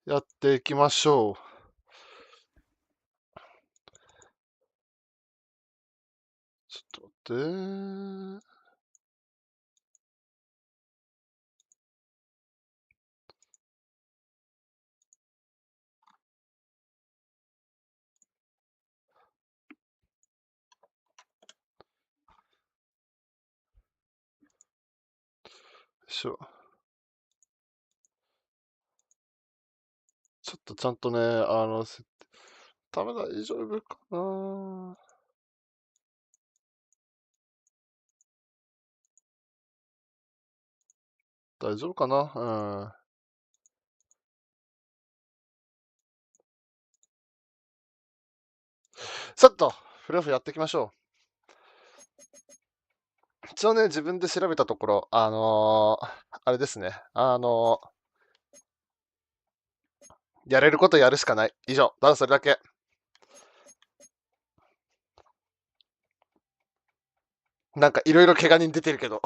やっていきましょう。ちょっと待って。ちょっとちゃんとね、ダメだ、大丈夫かな。大丈夫かな。うん。さっと、フラフやっていきましょう。一応ね、自分で調べたところ、あれですね。やれることやるしかない。以上。ただそれだけ。なんかいろいろ怪我人出てるけど。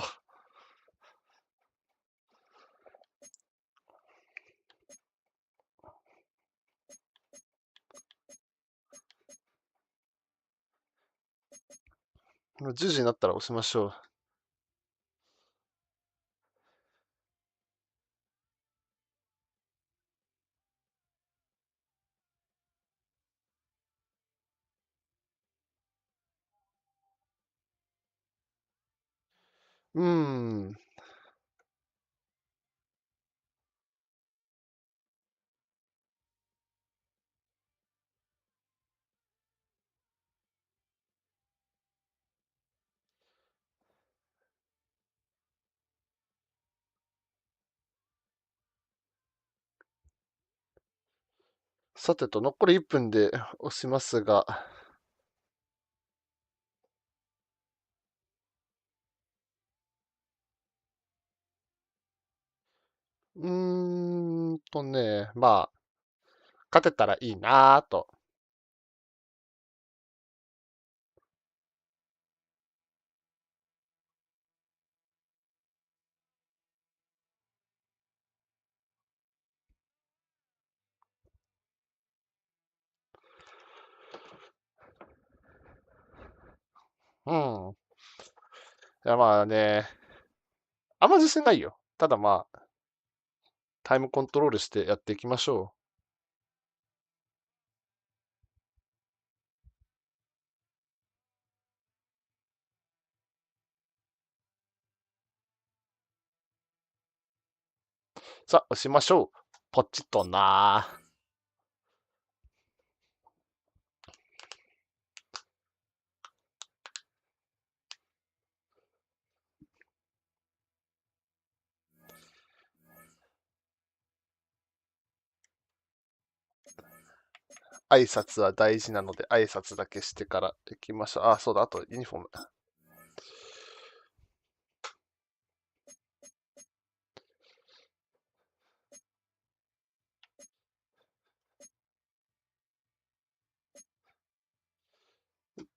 もう10時になったら押しましょう。さてと、残り1分で押しますが、まあ、勝てたらいいなぁと。うん。いや、まあね、あんま自信ないよ。ただまあ、タイムコントロールしてやっていきましょう。さあ、押しましょう。ポチッとな挨拶は大事なので、挨拶だけしてから行きましょう。あ、そうだ、あとユニフォーム。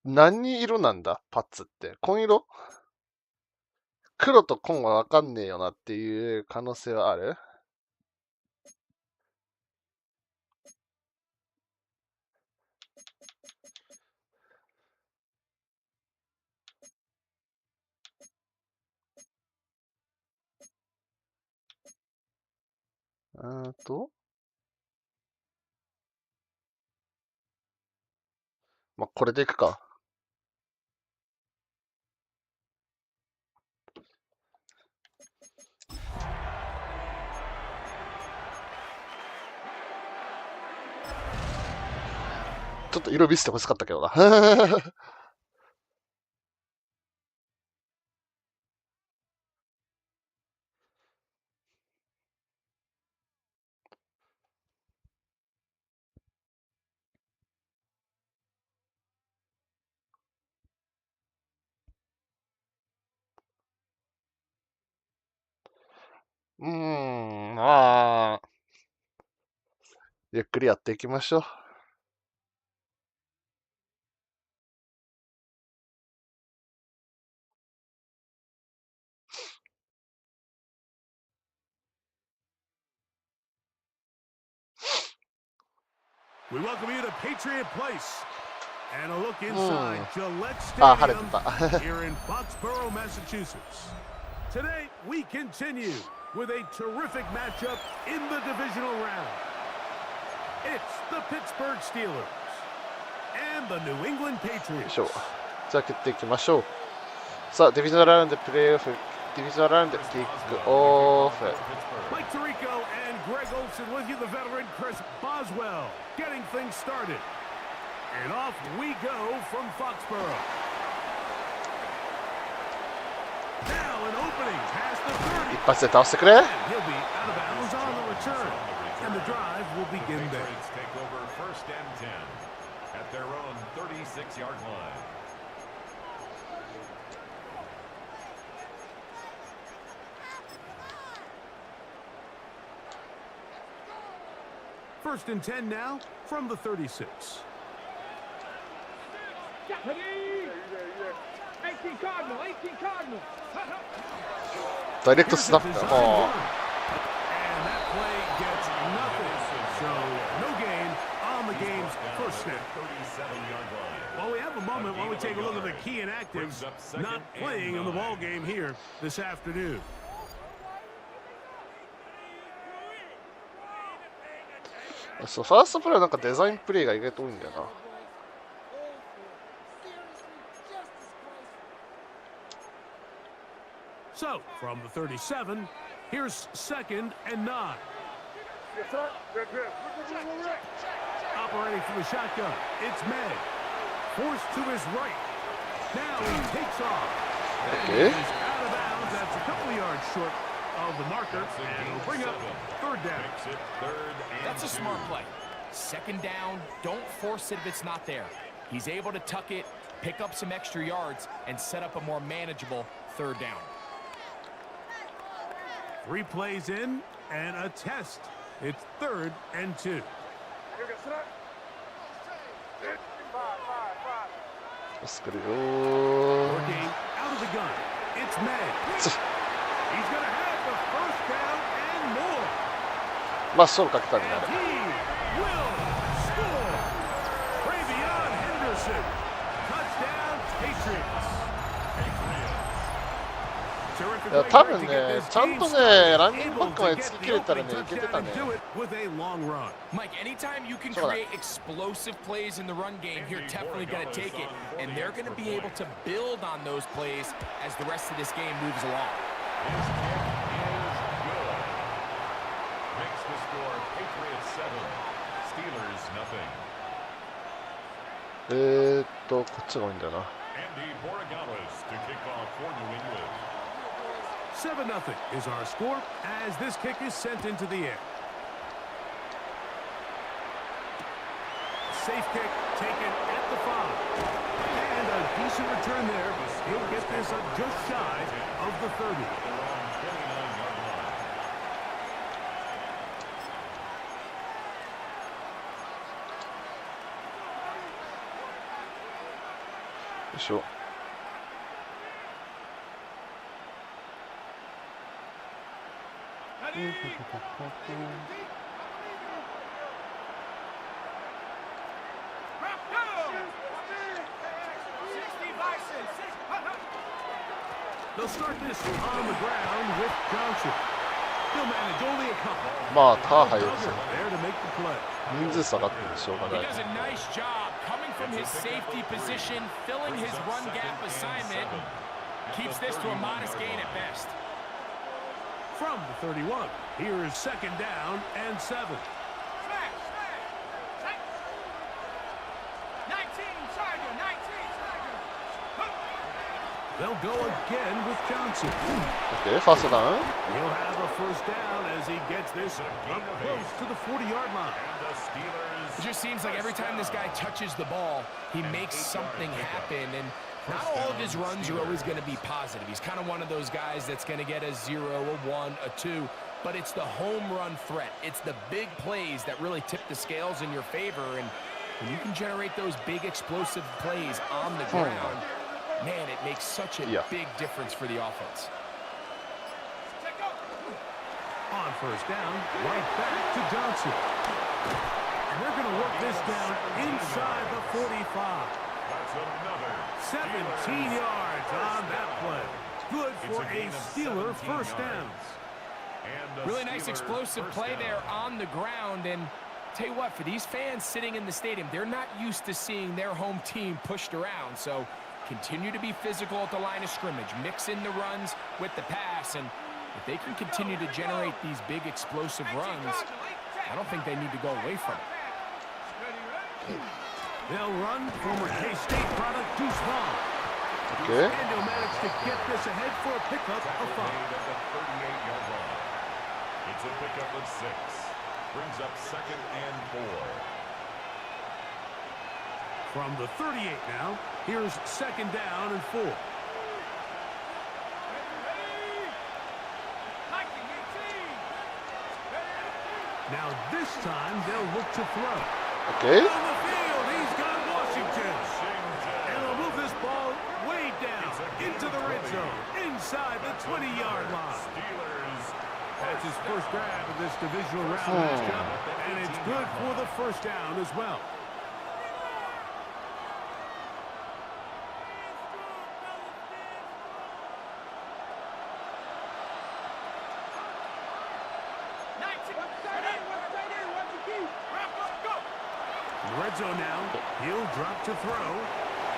何色なんだパッツって。紺色。黒と紺はわかんねえよなっていう可能性はある。と、まあ、これでいくか。ちょっと色見せてほしかったけどな。まあ、ゆっくりやっていきましょう。We welcome you to Patriot Place and a look inside Gillette 晴れて Stadium た here in Foxborough, Massachusetts. Today, we continue with a terrific matchup in the divisional round. It's the Pittsburgh Steelers and the New England よい Patriots. しょ。じゃあ蹴っていきましょう。さあ、ディビジョナルラウンドプレーオフ、ディビジョナルラウンドキックオフ。 Mike Tirico and Greg Olson with you, the veteran Chris Boswell, getting things started. And off we go from Foxborough. Now an opening past the 30. 一発で倒してくれ。 And he'll be out of bounds on the return. And the drive will begin there. Take over first and 10 at their own 36-yard line. First and 10 now from the 36. ダイレクトスナップ。 And that play gets nothing. So no gain on the game's first snap. Well, we have a moment while we take a look at the key inactives not playing in the ball game here this afternoon. そう、ファーストプレーはなんかデザインプレーが意外と多いんだよな。 So, from the 37, here's second and 9. Operating from the shotgun, it's May. Forced to his right. Now he takes off. Okay. And he's out of bounds. That's a couple of yards short of the marker. And it'll bring up third down. That's a smart play. Second down, don't force it if it's not there. He's able to tuck it, pick up some extra yards, and set up a more manageable third down. 3 plays in and a test. It's third and 2. 助かるよ Working out of the gun. It's May. He's going to have the first down and more. まあ、勝負かけたんだ And he will score. Travion Henderson. Touchdown, Patriots. いや多分ね、ちゃんとね、ランニングバックまで突き切れたらね、いけてたね。 Mike, anytime you can create explosive plays in the run game, you're definitely going to take it. And they're going to be able to build on those plays as the rest of this game moves along. His kick is good. Makes the score Patriots 7, Steelers nothing. こっちが多いんだよな。 Andy Borregales to kick off for New England. 7-0 is our score as this kick is sent into the air. Safe kick taken at the 5. And a decent return there. He'll get this up just shy of the 30. Sure. They'll start this on the ground with Johnson. He'll manage only a couple. まあ、ターハイです There to make the play. 人数下がってるしょうが He ない。 does a nice job coming from his safety position, filling his run gap assignment. Keeps this to a modest gain at best. From the 31, here is second down and 7. They'll go again with Johnson. OK、ファーストダウン。 He'll have a first down as he gets this up close to the 40-yard line. It just seems like every time this guy touches the ball, he makes something happen. And not all of his runs are always going to be positive. He's kind of one of those guys that's going to get a 0, a 1, a 2. But it's the home run threat. It's the big plays that really tip the scales in your favor. And when you can generate those big explosive plays on the ground, man, it makes such a big difference for the offense. On first down, right back to Johnson. And they're going to work this down inside the 45. That's another 17 yards on that play. Good for a Steeler first down. Really nice explosive play there on the ground. And tell you what, for these fans sitting in the stadium, they're not used to seeing their home team pushed around. So continue to be physical at the line of scrimmage. Mix in the runs with the pass. And if they can continue to generate these big explosive runs, I don't think they need to go away from it. They'll run former K-State product Deuce Vaughn. Okay. And he'll manage to get this ahead for a pickup of 5. At the 38-yard line. It's a pickup of 6. Brings up 2nd and 4. From the 38 now, here's 2nd down and 4. Now this time they'll look to throw. Okay. On the field, he's got Washington. And they'll move this ball way down into the red zone, inside the 20-yard line. That's his first grab of this divisional round matchup, and it's good for the first down as well. Red zone now. He'll drop to throw.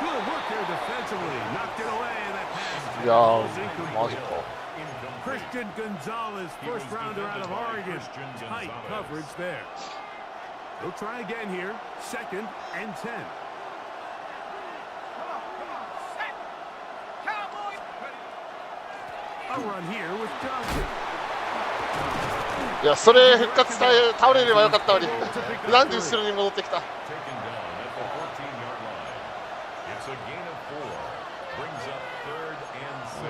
Good work there defensively. Knocked it away, and that pass 야, was incomplete. magical. Christian Gonzalez, first rounder out of Oregon. Tight coverage there. They'll try again here. 2nd and 10. A run here with Johnson. いや、それ復活倒れればよかったのに。なんで後ろに戻ってきた。 Taken down at the 14-yard line. It's a gain of 4. Brings up 3rd and 6.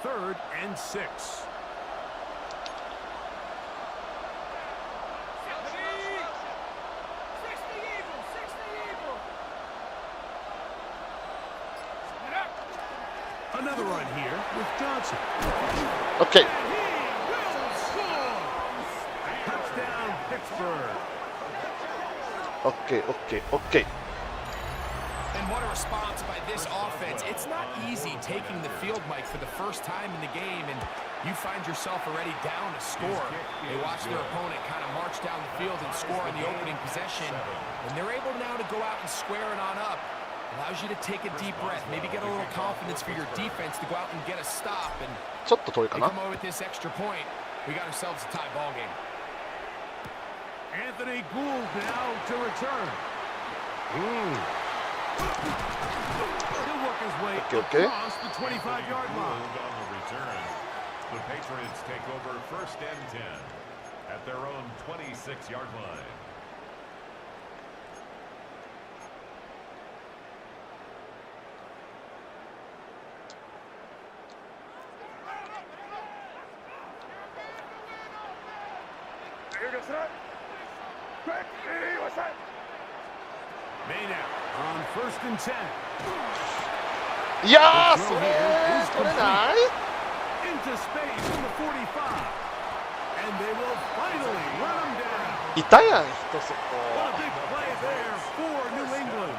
Third and 6. Another run here with Johnson. Okay. And he will score! Touchdown, Pittsburgh. Okay, okay, okay. And what a response by this offense. It's not easy taking the field, Mike, for the first time in the game, and you find yourself already down a score. They watch their opponent kind of march down the field and score on the opening possession, and they're able now to go out and square it on up. Allows you to take a deep breath, maybe get a little confidence for your defense to go out and get a stop, and ちょっと遠いか they な。 come away with this extra point. We got ourselves a tie ball game. Anthony Gould now to return. He'll work his way Okay. across the 25-yard line. On the return. The Patriots take over 1st and 10 at their own 26-yard line. Made out on 1st and 10. いやー、それ取れない？ Into space from the 45. And they will finally run him down. いたやん、人そこ。 What a big play there for New England.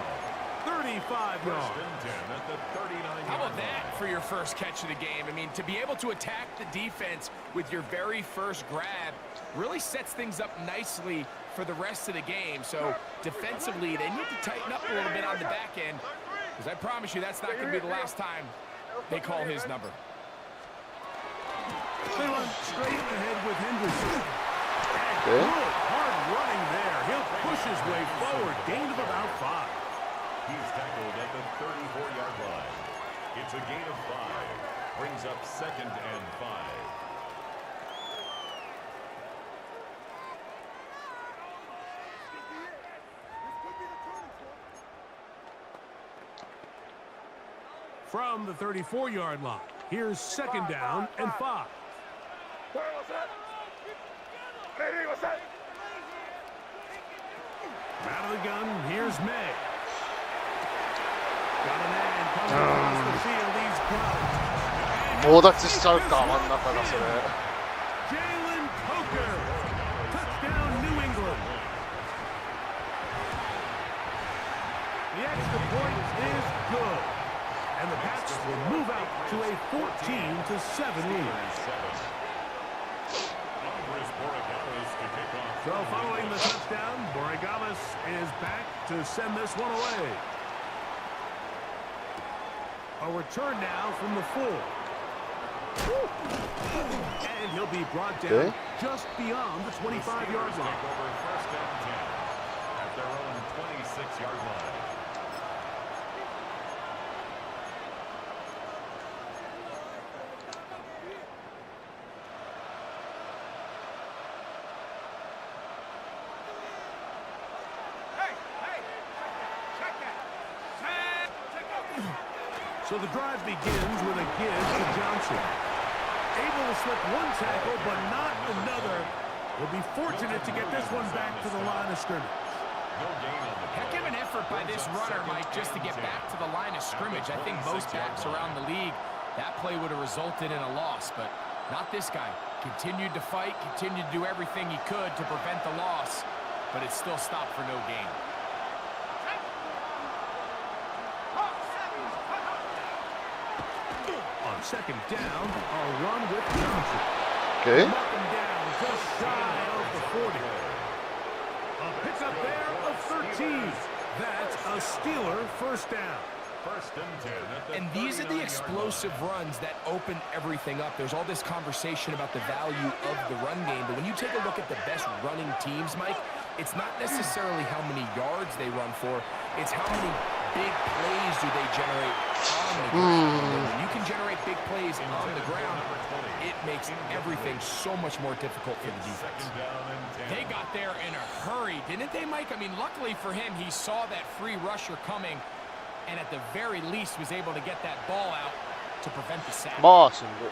35 1st yards. and 10 at the 39-yard How about line. that for your first catch of the game? I mean, to be able to attack the defense with your very first grab really sets things up nicely for the rest of the game. So defensively, they need to tighten up a little bit on the back end, because I promise you that's not going to be the last time they call his number. They run straight ahead with Henderson. Okay. Good hard running there. He'll push his way forward. Gain of about 5. He's tackled at the 34-yard line. It's a gain of 5. Brings up 2nd and 5. From the 34-yard line, here's 2nd down and 5. Out of the gun, here's May. Got a man coming 棒立ちしちゃうか、真ん中がそれ。Jalen Coker. Touchdown, New England. The extra point is good. And the Pats will move out to a 14-7 lead. So following the touchdown, Borregales is back to send this one away. A return now from the 4. And he'll be brought down just beyond the 25-yard line. First down 10 at their own 26-yard line. So the drive begins with a give to Johnson. Able to slip one tackle, but not another. Will be fortunate to get this one back to the line of scrimmage. Heck of an effort by this runner, Mike, just to get back to the line of scrimmage. I think most backs around the league, that play would have resulted in a loss, but not this guy. Continued to fight, continued to do everything he could to prevent the loss, but it still stopped for no gain. On second down, a run with Johnson. Okay. Knock him down just shy of the 40. A pickup there of 13. That's a Steeler first down. First and 10. And these are the explosive runs that open everything up. There's all this conversation about the value of the run game, but when you take a look at the best running teams, Mike, it's not necessarily how many yards they run for, it's how many big plays do they generate on the ground. And when you can generate big plays on the ground, it makes everything so much more difficult for the defense. They got there in a hurry, didn't they, Mike? I mean, luckily for him, he saw that free rusher coming, and at the very least was able to get that ball out to prevent the sack. まあしんどいね。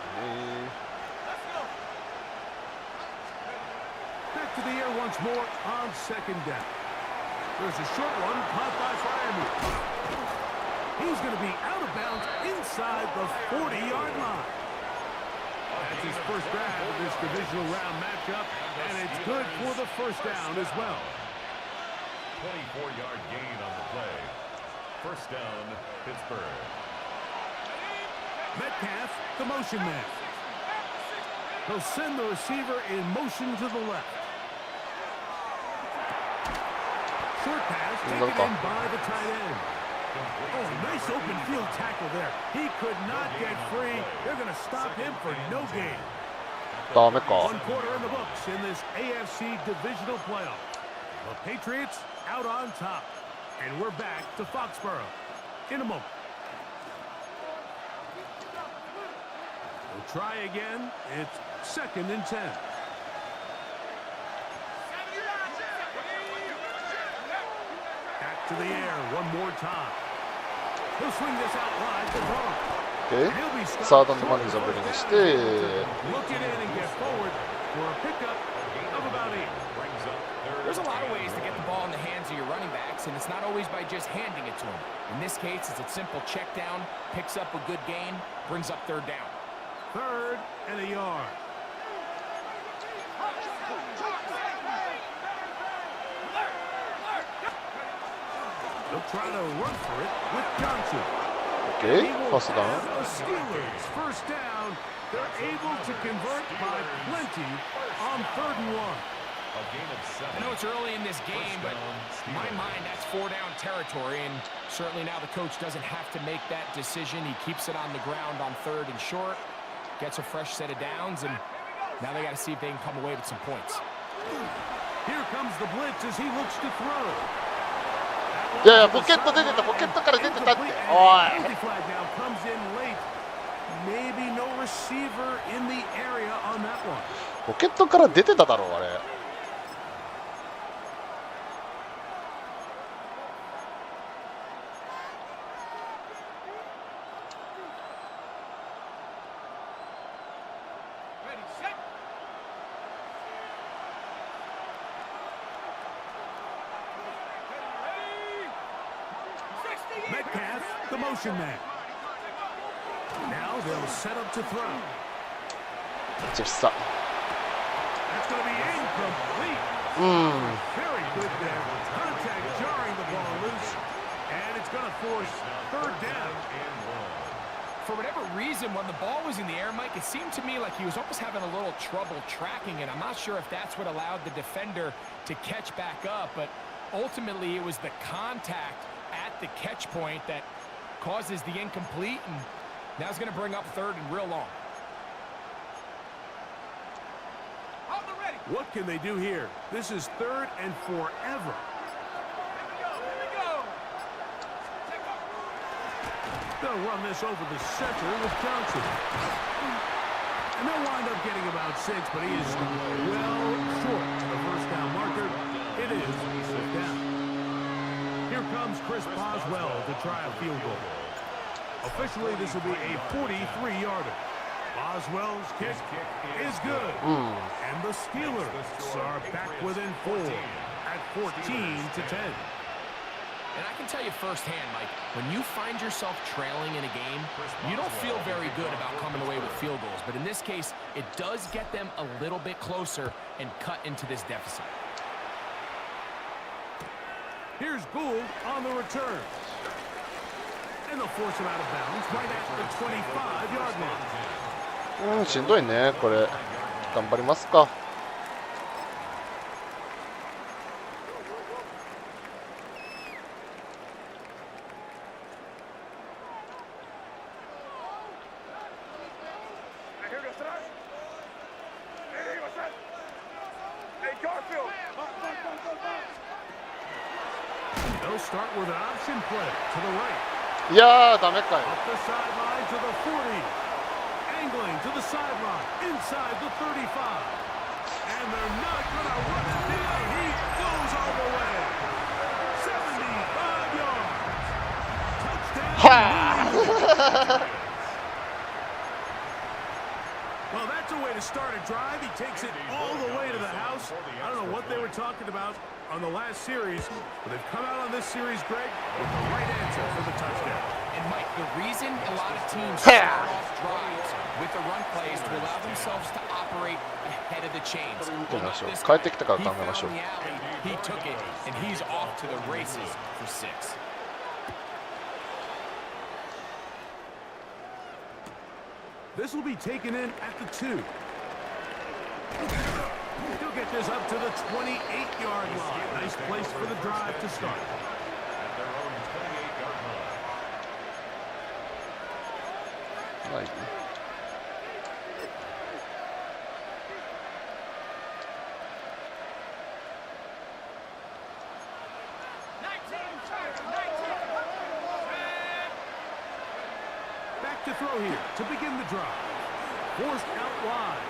Back to the air once more on second down. There's a short one caught by Fryermuth. He's going to be out of bounds inside the 40-yard line. That's his first grab of this divisional round matchup, and it's good for the first down as well. 24-yard gain on the play. First down, Pittsburgh. Metcalf, the motion man. He'll send the receiver in motion to the left. Short pass taken in by the tight end. Oh, nice open field tackle there. He could not get free. They're going to stop him for no gain. ダメか。 One quarter in the books in this AFC divisional playoff. The Patriots out on top. And we're back to Foxborough in a moment. We'll try again. It's second and 10. Back to the air one more time. He'll swing this out wide to Braun. Okay. サードのマネージャブルにして、 Look it in and get forward for a pickup of about 8. There's a lot of ways to get the ball in the hands of your running backs, and it's not always by just handing it to them. In this case, it's a simple check down, picks up a good gain, brings up third down. Third and a yard. They'll try to run for it with Johnson. Okay. First down. The Steelers first down. They're able to convert by plenty on third and 1. I know it's early in this game, but in my mind, that's 4-down territory, and certainly now the coach doesn't have to make that decision. He keeps it on the ground on third and short, gets a fresh set of downs, and now they got to see if they can come away with some points. Here comes the blitz as he looks to throw. いやいや、ポケット出てた、ポケットから出てたって。おい。 Penalty flag now comes in late. Maybe no receiver in the area on that one. ポケットから出てただろう、あれ。 Metcalf, the motion man. Now they'll set up to throw. ジェフサ That's going to be incomplete. うん Very good there. Contact jarring the ball loose. And it's going to force third down. For whatever reason, when the ball was in the air, Mike, it seemed to me like he was almost having a little trouble tracking it. I'm not sure if that's what allowed the defender to catch back up, but ultimately it was the contact at the catch point that causes the incomplete, and now it's going to bring up third and real long. What can they do here? This is third and forever. They'll run this over the center with Johnson. And they'll wind up getting about 6, but he is well short of the first down marker. It is fourth down. Here comes Chris Boswell to try a field goal. Officially, this will be a 43-yarder. Boswell's kick is good. And the Steelers are back within 4 at 14-10. And I can tell you firsthand, Mike, when you find yourself trailing in a game, you don't feel very good about coming away with field goals. But in this case, it does get them a little bit closer and cut into this deficit. Here's Gould on the return. And they'll force him out of bounds right at the 25-yard line. しんどいねこれ頑張りますか They'll start with an option play to the right. いやーダメかよ Up the sideline to the 40. Angling to the sideline, inside the 35. And they're not going to run it down. He goes all the way. 75 yards. Touchdown. Well, that's a way to start a drive. He takes it all the way to the house. I don't know what they were talking about on the last series, but they've come out on this series, Greg, with the right answer for the touchdown. And Mike, the reason a lot of teams start off drives with the run plays to allow themselves to operate ahead of the chains. 見てみましょう帰ってきてから考えましょう He found the alley, he took it, and he's off to the races for 6. This will be taken in at the 2. He'll get this up to the 28-yard line. Nice place for the drive to start. At their own 28-yard line. はい Back to throw here to begin the drive. Forced out wide.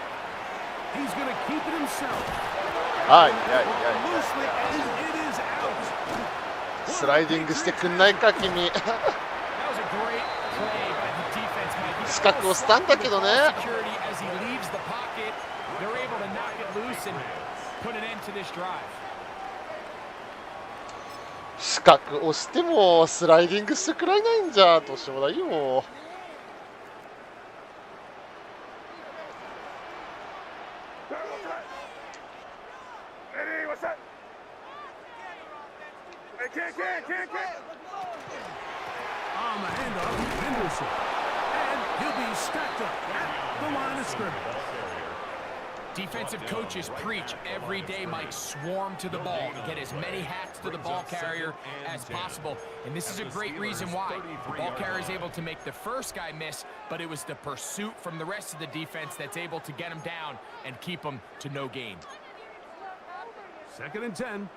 He's going to keep it himself. はいはいはい Loosely, and it is out. スライディングしてくんないか君 That was a great play by the defense, Mike. 資格をしたんだけどね Security as he leaves the pocket, they're able to knock it loose and put an end to this drive. 資格をしてもスライディングしてくらいないんじゃどうしようもないよ On the handoff, Henderson. And he'll be stacked up at the line of scrimmage. Defensive coaches preach every day, Mike, swarm to the ball, get as many hats to the ball carrier as possible. And this is a great reason why. The ball carrier is able to make the first guy miss, but it was the pursuit from the rest of the defense that's able to get him down and keep him to no gain. 2nd and 10.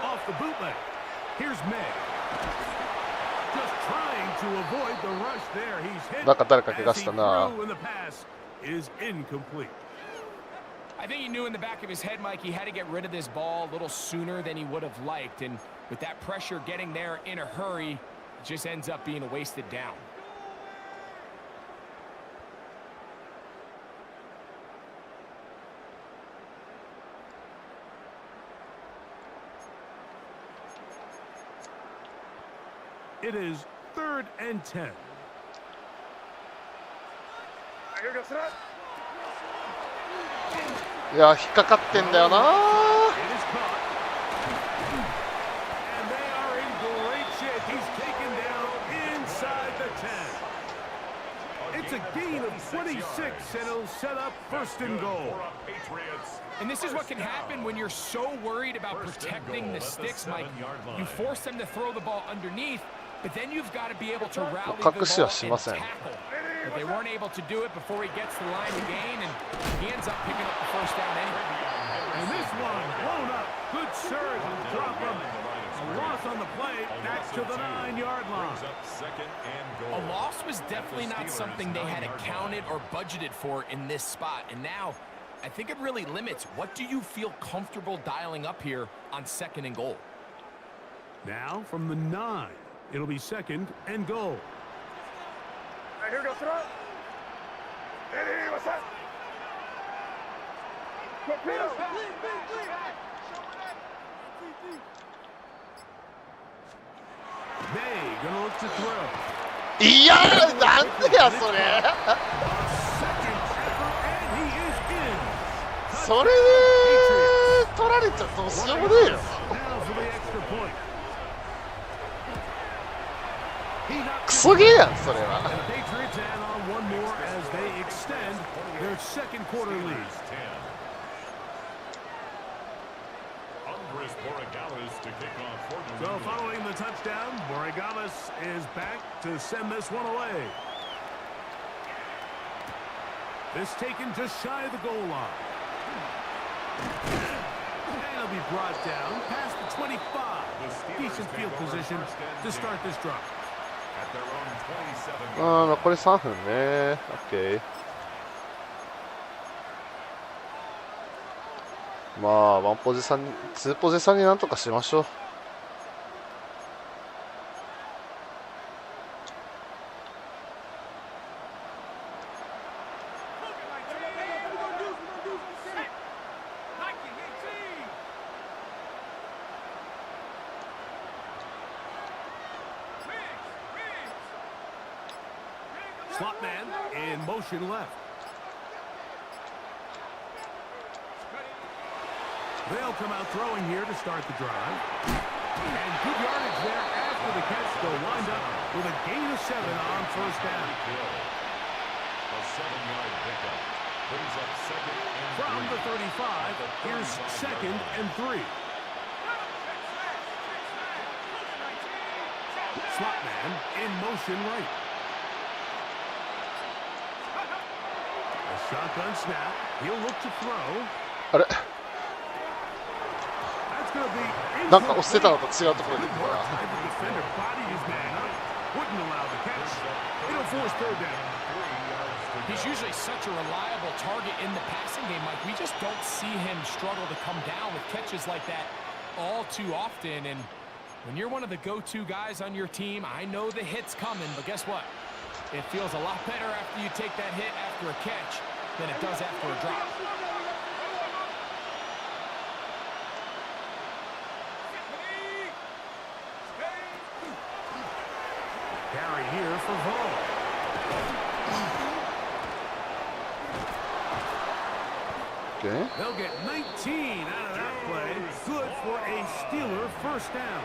Off the bootleg. Here's May. Just trying to avoid the rush there. He's hit なんか誰か怪我 as し he たな threw, and the pass is incomplete. I think he knew in the back of his head, Mike, he had to get rid of this ball a little sooner than he would have liked. And with that pressure getting there in a hurry, it just ends up being a wasted down. It is 3rd and 10. いや、引っかかってんだよな。 It is caught. And they are in great shape. He's taken down inside the 10. It's a gain of 26, and it'll set up 1st and goal. And this is what can happen when you're so worried about protecting the sticks, Mike. You force them to throw the ball underneath, but then you've got to be able to rally the ball and tackle. But they weren't able to do it before he gets the line to gain, and he ends up picking up the 1st down anyway. And this one blown up. Good surge and drop him. A loss on the play, back to the 9-yard line. A loss was definitely not something they had accounted or budgeted for in this spot, and now I think it really limits what do you feel comfortable dialing up here on 2nd and goal. Now from the 9, it'll be 2nd and goal. Here goes throw. Hey, what's up? May gonna look to throw. いや、なんでやそれ。 Second effort, and he is in. それで取られちゃどうしようもねえよ。 Now for the extra point. クソゲーやんそれは。 And the Patriots add on one more as they extend their 2nd quarter lead. So following the touchdown, Borregales is back to send this one away. This taken just shy of the goal line. And it'll be brought down past the 25. Decent field position to start this drive. 残り3分ね。OK。まあ、1ポジさん、2ポジさんになんとかしましょう。Slot man in motion left. They'll come out throwing here to start the drive. And good yardage there after the catch. They'll wind up with a gain of 7 on 1st down. A 7-yard pickup brings up 2nd and 3. From the 35, here's 2nd and 3. Slot man in motion right. A shotgun snap. He'll look to throw. あれ、 That's going to be なんか押してたのと違うところで行くから。 The defender bodied his man up. Wouldn't allow the catch. It'll force 3rd down. He's usually such a reliable target in the passing game, Mike. We just don't see him struggle to come down with catches like that all too often. And when you're one of the go-to guys on your team, I know the hit's coming, but guess what? It feels a lot better after you take that hit after a catch than it does after a drop. Carry here for Vaughn. Okay. They'll get 19 out of that play. Good for a Steeler 1st down.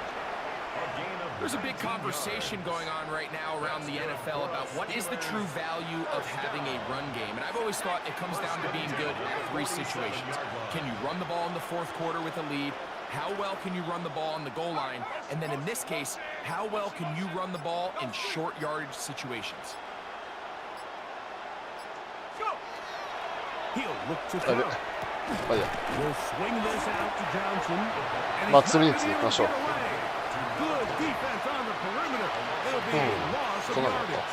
There's a big conversation going on right now around the NFL about what is the true value of having a run game. And I've always thought it comes down to being good at 3 situations. Can you run the ball in the 4th quarter with a lead? How well can you run the ball on the goal line? And then in this case, how well can you run the ball in short yardage situations? He'll look to throw. まあいいや。 We'll swing this out to Johnson. And まあ he's 次に not 次 gonna 行きましょう。 get away. Good defense on the perimeter. It'll be a loss of そうなんだ。 yardage.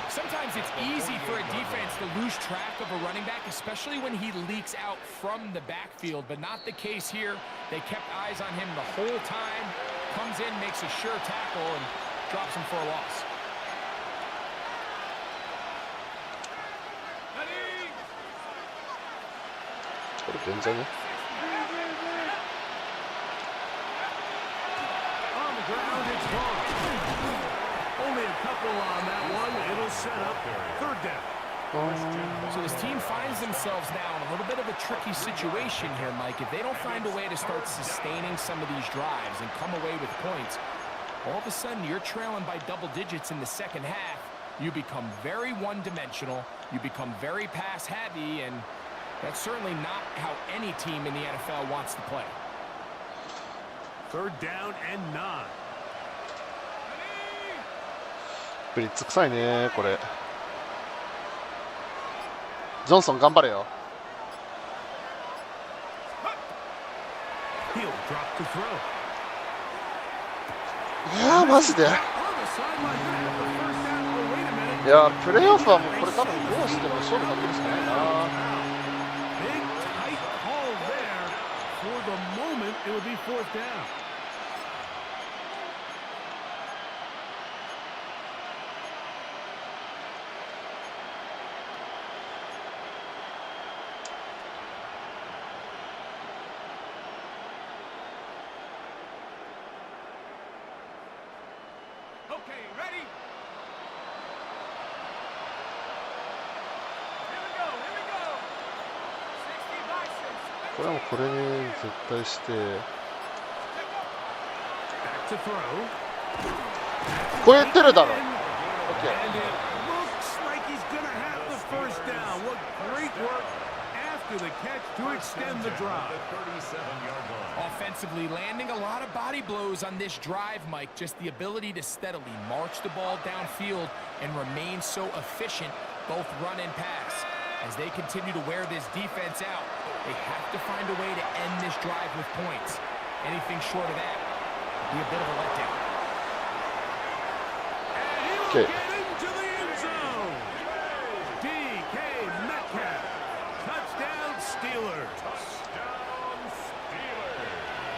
Sometimes it's easy for a defense to lose track of a running back, especially when he leaks out from the backfield, but not the case here. They kept eyes on him the whole time. Comes in, makes a sure tackle, and drops him for a loss.これ現在ね。 On the ground, it's Vaughn. careful on that one. It'll set up third down. So this team finds themselves now in a little bit of a tricky situation here, Mike. If they don't find a way to start sustaining some of these drives and come away with points, all of a sudden you're trailing by double digits in the second half. You become very one-dimensional. You become very pass-heavy, and that's certainly not how any team in the NFL wants to play. Third down and 9. ブリッツ臭いねこれ。ジョンソン頑張れよ。He'll drop the throw. いやーマジで。 On the sideline there with the first down. Oh, wait a minute. いやープレーオフはもうこれ多分どうしても勝負かけるしかないな。 Big tight call there. For the moment, it would be fourth down. Okay, ready? Here we go, here we go. 60 by 6. これはもうこれに絶対して。 Back to throw. 超えてるだろ。 And it looks like he's going to have the first down. What great work after the catch to extend the drive. Offensively, landing a lot of body blows on this drive, Mike. Just the ability to steadily march the ball downfield and remain so efficient, both run and pass. As they continue to wear this defense out, they have to find a way to end this drive with points. Anything short of that would be a bit of a letdown. And he'll get into the end zone. DK Metcalf. Touchdown Steelers.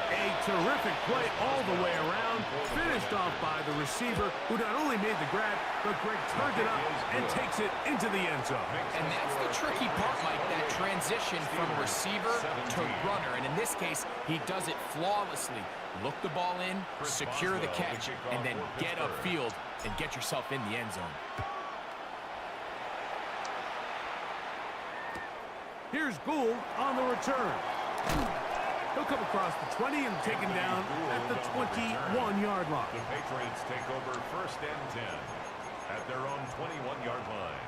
A terrific play all the way around, finished off by the receiver, who not only made the grab, but Greg turned it up and takes it into the end zone. And that's the tricky part, Mike, that transition from receiver to runner. And in this case, he does it flawlessly. Look the ball in, secure the catch, and then get upfield and get yourself in the end zone. Here's Gould on the return. He'll come across the 20 and taken down at the 21-yard line. The Patriots take over first and 10 at their own 21-yard line.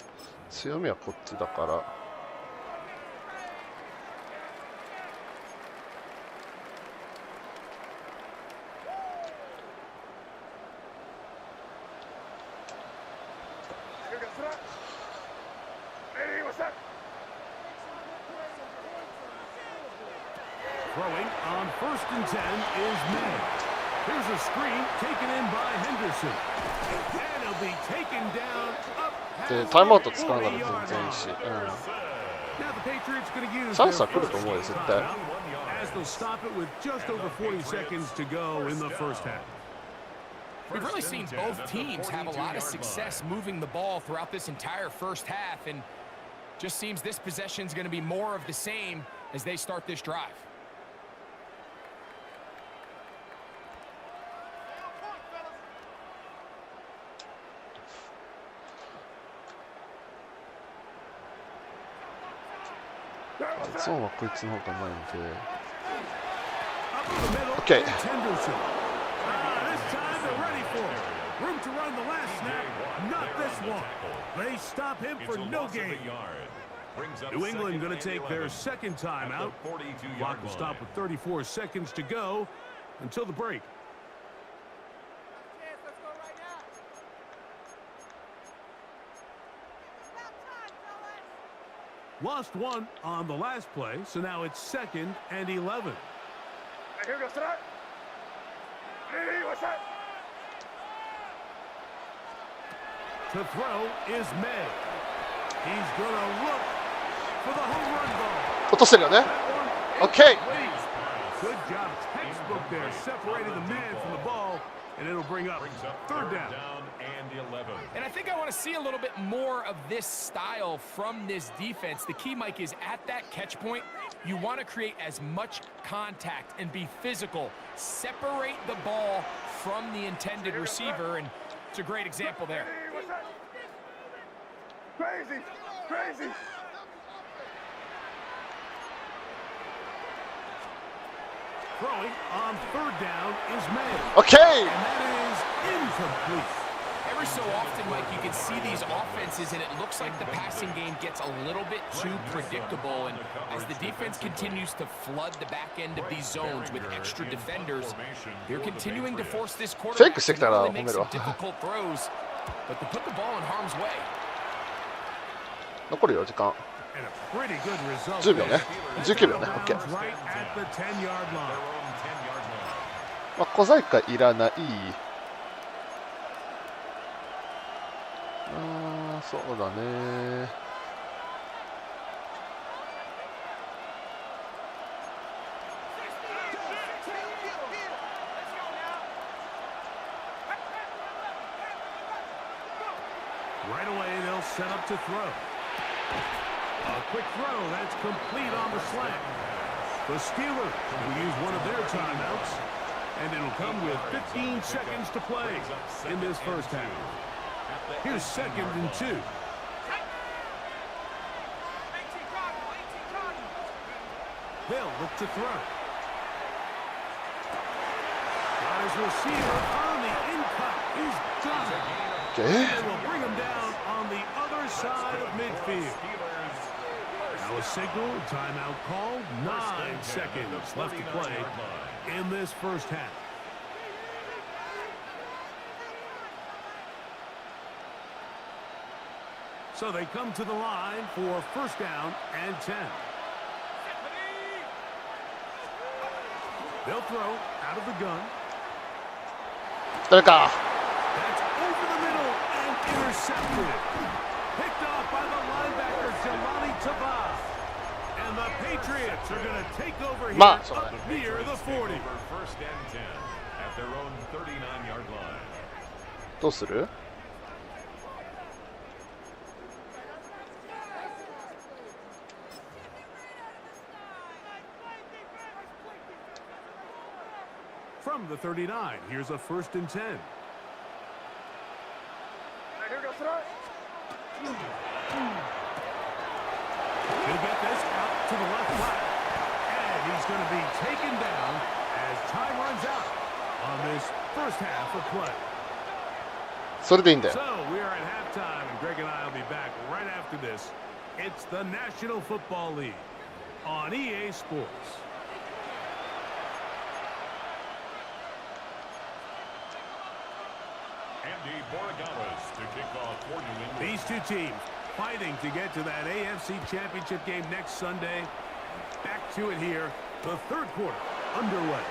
"強みはこっちだから。 Here goes that. Ready, what's that? Throwing on first and 10 is May. Here's a screen taken in by Henderson. And he'll be taken down up で past タイムアウト the 使うなら全 40-yard 然いい line. し。Now the Patriots going to use チャン their スは来る first と思うよ絶 timeout 対。 as they'll stop it with just over 40 seconds to go in the first half. We've really seen both teams have a lot of success moving the ball throughout this entire first half, and just seems this possession is going to be more of the same as they start this drive. What's ゾーンはこいつの方がうまいんで。 Up the middle, Okay. it's Henderson. This time they're ready for it. Room to run the last snap, not this one. They stop him for no gain. New England going to take their second time out. Clock will stop with 34 seconds to go until the break. Let's go right now. About time, fellas. Lost one on the last play, so now it's second and 11. Here goes that. Ready, what's that? To throw is May. He's going to look for the home run ball. 落としてるよね。 That one, Okay. Good job, textbook there, separating the man from the ball And it'll bring up third down. And 11. And I think I want to see a little bit more of this style from this defense. The key, Mike, is at that catch point, you want to create as much contact and be physical. Separate the ball from the intended receiver, and it's a great example there. Crazy, crazy. Throwing on third down is made. Okay. And that is incomplete. Every so often, Mike, you can see these offenses, and it looks like the passing game gets a little bit too predictable. And as the defense continues to flood the back end of these zones with extra defenders, they're continuing to force this quarterback to not only make some difficult throws, but to put the ball in harm's way. 残るよ時間。 And a pretty good result. 10秒ね。19秒ね。オッケー。 Right at the 10-yard line. まあ小細工いらない。そうだね。Right away, they'll set up to throw. A quick throw, that's complete on the slant. The Steelers will use one of their timeouts, and it'll come with 15 seconds to play in this first half. Here's 2nd and 2. They'll look to throw. Got his receiver on the in-cut. He's done it. Okay. And will bring him down on the other side of midfield. Now a signal, timeout called. 9 seconds left to play in this first half. So they come to the line for first down and 10. They'll throw out of the gun. 誰か。 That's over the middle and intercepted. Picked off by the linebacker, Jelani Tavas. And the Patriots are going to take over here up near the 40. First and 10 at their own 39-yard line. どうする？ From the 39, here's a 1st and 10. Here goes tonight. He'll get this out to the left flat. And he's going to be taken down as time runs out on this first half of play. それでいいんだよ。 So we are at halftime, and Greg and I will be back right after this. It's the National Football League on EA Sports. Andy Borregales to kick off for New England. These two teams fighting to get to that AFC Championship game next Sunday. Back to it here. The third quarter underway.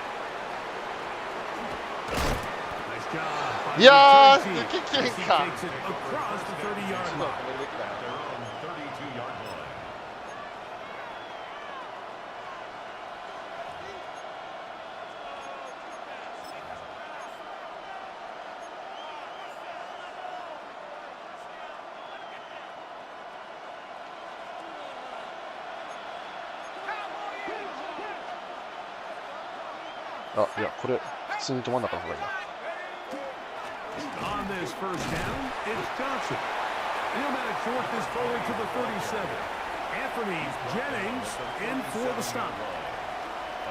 Nice job. by the いや return ー、 team 抜けきれん as he か。 takes it across the 30-yard line. At their own 32-yard line. あ、いや、これ、普通に止まんなかった方がいいな。 On this first down, it's Johnson. He'll manage to work this forward to the 37. Anthony Jennings in for the stop.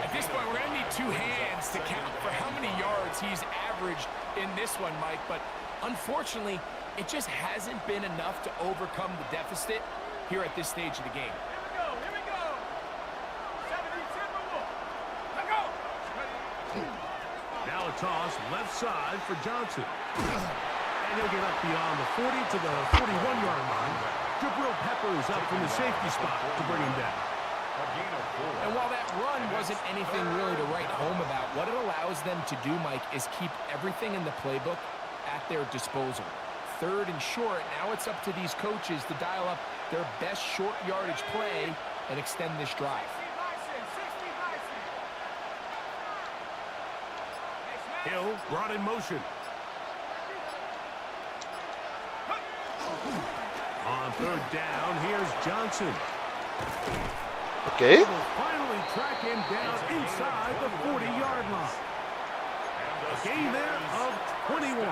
At this point, we're going to need two hands to count for how many yards he's averaged in this one, Mike. But unfortunately, it just hasn't been enough to overcome the deficit here at this stage of the game. Here we go. 77 more. Let go. Now a toss left side for Johnson. And he'll get up beyond the 40 to the 41-yard line. Jabril Peppers up from the safety spot to bring him down. A gain of 4. And while that run wasn't anything really to write home about, what it allows them to do, Mike, is keep everything in the playbook at their disposal. 3rd and short, now it's up to these coaches to dial up their best short yardage play and extend this drive. 60 Bison. 60 Bison. Next man. Hill brought in motion. On third down, here's Johnson. OK。 Will finally track him down inside the 40-yard line. A gain there of 21.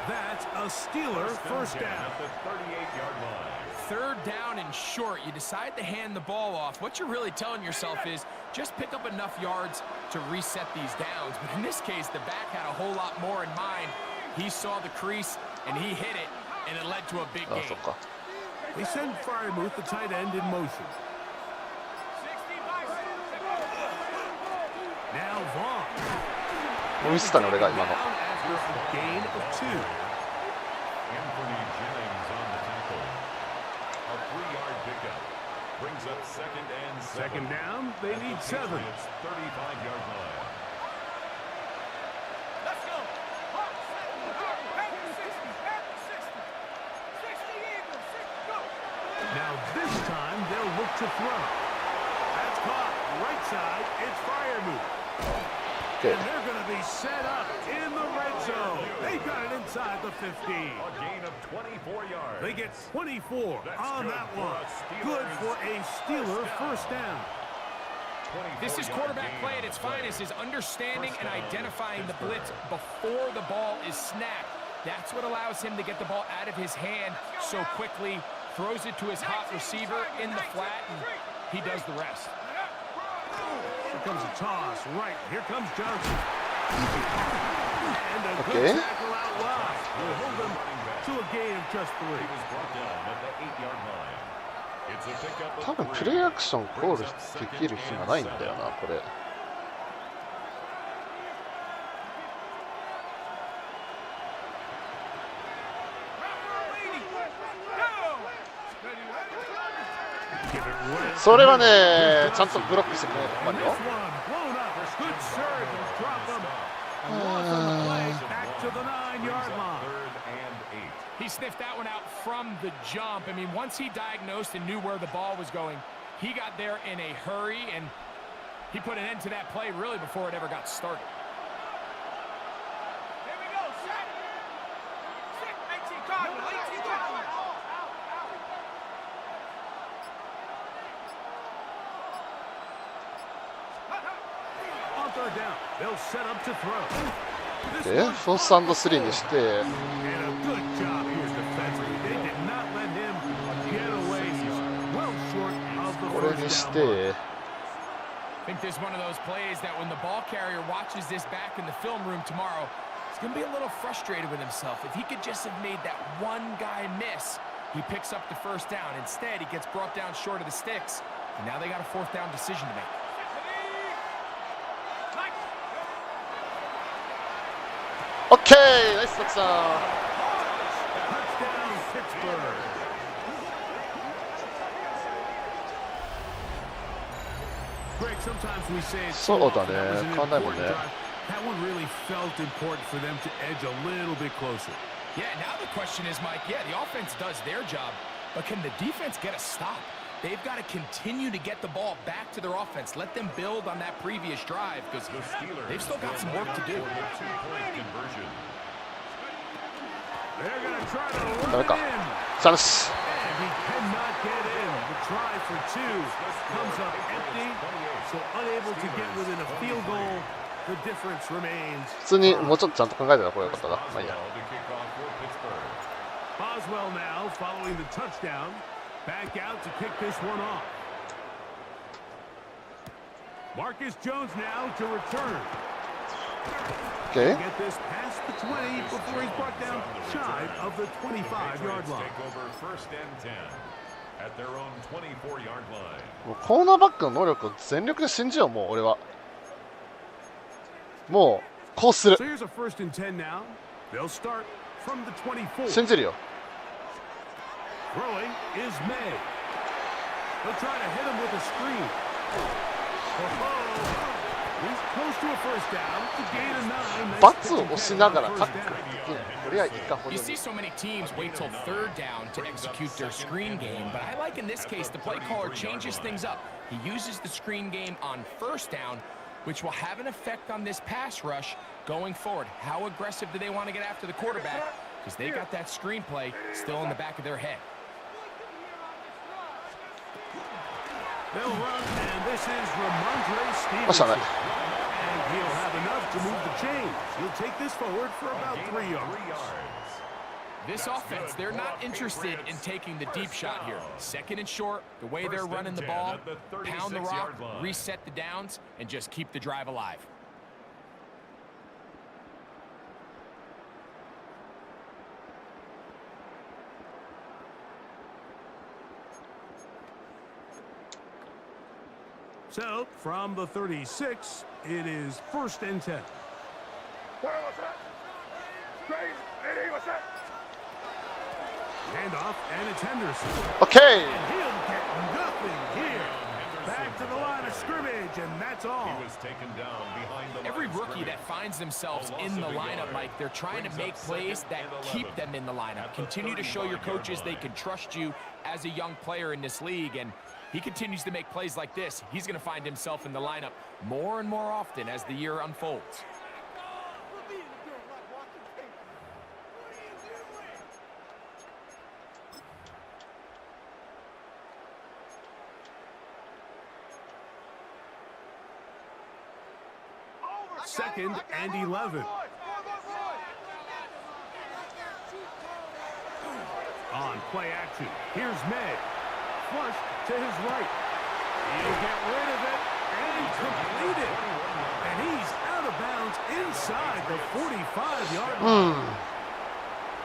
That's a Steeler first down. At the 38-yard line. Third down and short. You decide to hand the ball off. What you're really telling yourself is just pick up enough yards to reset these downs. But in this case, the back had a whole lot more in mind. He saw the crease, and he hit it, and it led to a big あ、そ gain. っか。 They send Fryermuth, the tight end, in motion. Now Vaughn. もう見せたね、俺が今の。 After a gain of 2. Anthony Jennings on the tackle. A 3-yard pickup. Brings up second and 7. Second down, they At need the 7. Patriots' 35-yard line. Now this time they'll look to throw. That's caught right side. It's Fryermuth. OK。 And they're going to be set up in the red zone. They got it inside the 15. A gain of 24 yards. They get 24 on good that for one. a Steelers Good for a Steeler first down. This is 24-yard quarterback gain play on at the its play. finest, is understanding First and down, identifying the blitz Pittsburgh. before the ball is snapped. That's what allows him to get the ball out of his hand so quickly, throws it to his hot receiver in the flat, and he does the rest. Here comes a toss. Right. Here comes Johnson. And a Okay. good tackle out wide. Will hold them to a gain of just 3. He was brought down at the 8-yard line. It's a pickup of 多分 3. プレイアクションコールできる暇ないんだよな、これ。Give it right. それはね、ちゃんとブロックしてくれる困る This よ。 one blown up. Good surge and drop him. And loss on the play back to the 9-yard line. Third and 8. He sniffed that one out from the jump. I mean, once he diagnosed and knew where the ball was going, he got there in a hurry, and he put an end to that play really before it ever got started. On third down, they'll set up to throw. This で、 one フォース&3にして、 and a good job here defensively. They did not let him get away. He's well short of the これに first し down. て、 I think this is one of those plays that when the ball carrier watches this back in the film room tomorrow, he's going to be a little frustrated with himself. If he could just have made that one guy miss, he picks up the first down. Instead, he gets brought down short of the sticks, and now they got a fourth down decision to make. OK! ナイスタッチさ Touchdown, Pittsburgh. Greg, sometimes we say it's そうだね、 that was an 変わんないもんね。 important drive. That one really felt important for them to edge a little bit closer. Yeah, now the question is, Mike, yeah, the offense does their job, but can the defense get a stop? They've got to continue to get the ball back to their offense. Let them build on that previous drive, because The Steelers they've still got some work to do. for the 2-point conversion. They're going to try to run ダメ it か。 in. チャンス。 And he cannot get in. The try for 2 comes up empty, so unable to get within a field goal. The difference remains. 普通にもうちょっとちゃんと考えてたらこれよかったな。まあいいや。 Boswell to kick off for Pittsburgh. Boswell now following the touchdown. Back out to kick this one off. Marcus Jones now to return. OK? Get this past the 20 before he's brought down shy of the 25-yard line. Take over first and 10 at their own 24-yard line. もうコーナーバックの能力を全力で信じよう、もう俺は。もう、こうする So。here's a first and 10 now. They'll start from the 24. 信じるよ。 Throwing is May. They'll try to hit him with a screen. He's close to a first down to gain a 9. バツを押しながらタックルできない。これはいかほど You に。 see so many teams wait till third down to execute their screen game, but I like in this case the play caller changes things up. He uses the screen game on first down, which will have an effect on this pass rush going forward. How aggressive do they want to get after the quarterback? Because they got that screenplay still in the back of their head. They'll run, and this is Ramondre What's Stevenson. that? And he'll have enough to move the chains. He'll take this forward for about 3 yards. This offense, they're not interested in taking the deep shot here. Second and short, the way they're running the ball, pound the rock, reset the downs, and just keep the drive alive. So, from the 36, it is 1st and 10. Handoff, and it's Henderson. Okay. And he'll get nothing here. Back to the line of scrimmage, and that's all. He was taken down behind the Every line of rookie scrimmage. that finds themselves in the lineup, Mike, they're trying to make plays that keep them in the lineup. Continue to show your coaches they can trust you as a young player in this league, and he continues to make plays like this. He's going to find himself in the lineup more and more often as the year unfolds. Second and 11. On play action, here's May. Flush to his right. He'll get rid of it and complete it. And he's out of bounds inside the 45-yard line.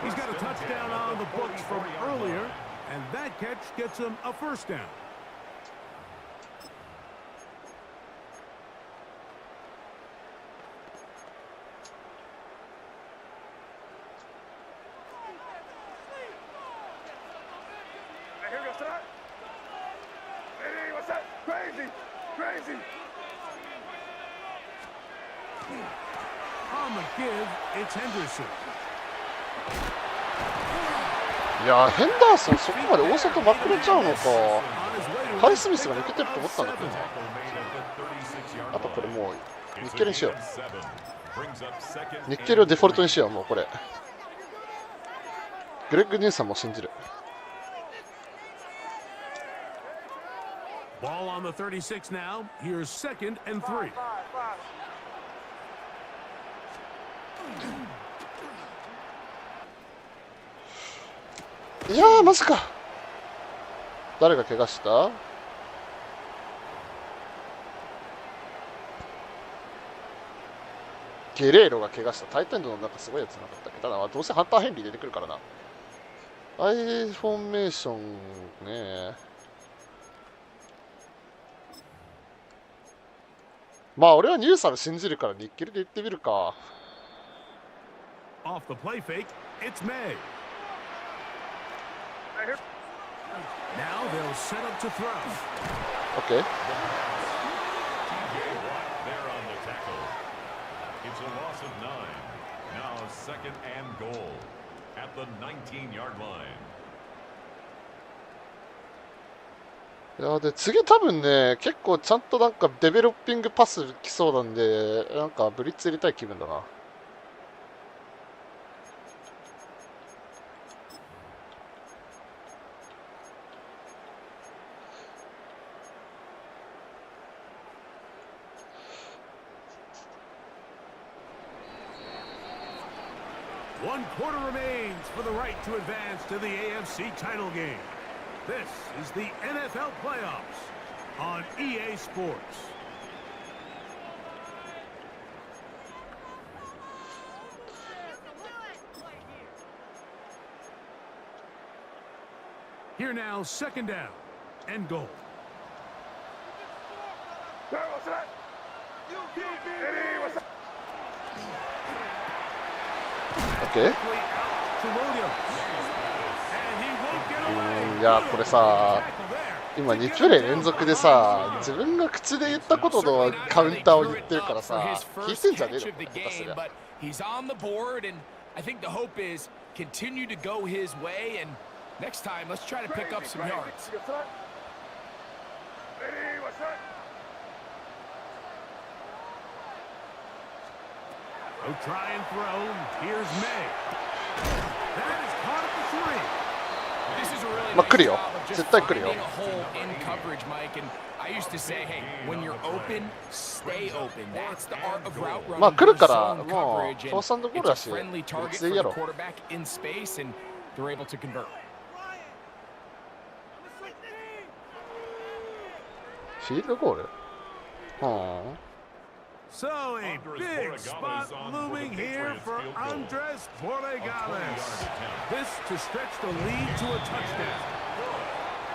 He's got a touchdown on the books from earlier, and that catch gets him a 1st down. On the give, it's Henderson. いや、ヘンダーソンそこまで大外まくれちゃうのか。ハイスミスが抜けてると思ったんだけどな。あとこれもうニッケルにしよう。ニッケルをデフォルトにしよう、もうこれ。グレッグ・ニューさんも信じる。Ball on the 36 now. Here's 2nd and 3. いやー、マジか。誰が怪我した？ゲレーロが怪我した。タイタンドのなんかすごいやつなかったっけ？ただ、どうせハンター・ヘンリー出てくるからな。アイフォーメーションね。まあ、俺はニューさん信じるからニッケルで言ってみるか。Off the play fake, it's May. Now they'll set up to throw. OK。TJ Watt there on the tackle. It's a loss of 9. Now 2nd and goal at the 19-yard line. いやで次多分ね、結構ちゃんとなんかデベロッピングパス来そうなんで、なんかブリッツ入れたい気分だな。One quarter remains for the right to advance to the AFC title game. This is the NFL playoffs on EA Sports. Here now, 2nd down and goal. OK。いやこれさ、今2プレー連続でさ、自分が口で言ったことのカウンターを言ってるからさ、聞いてんじゃねえの下手すりゃ。He's on the board, and I think the hope is continue to go his way, and next time let's try to pick up some yards. He'll try and throw. Here's May. That is caught at the 3. This is a really まあ、来る nice よ job of just 絶対来るよ finding a hole in coverage, Mike. And I used to say, hey, when you're open, stay open. That's the art of route running. まあ来るから Zone もう coverage, フォースアンドゴール and だ it's し a friendly どっ target ち for でいいや the ろ quarterback in space, and they're able to convert. フィールドゴールは So a big spot looming here for Andres Borregales. This to stretch the lead to a touchdown.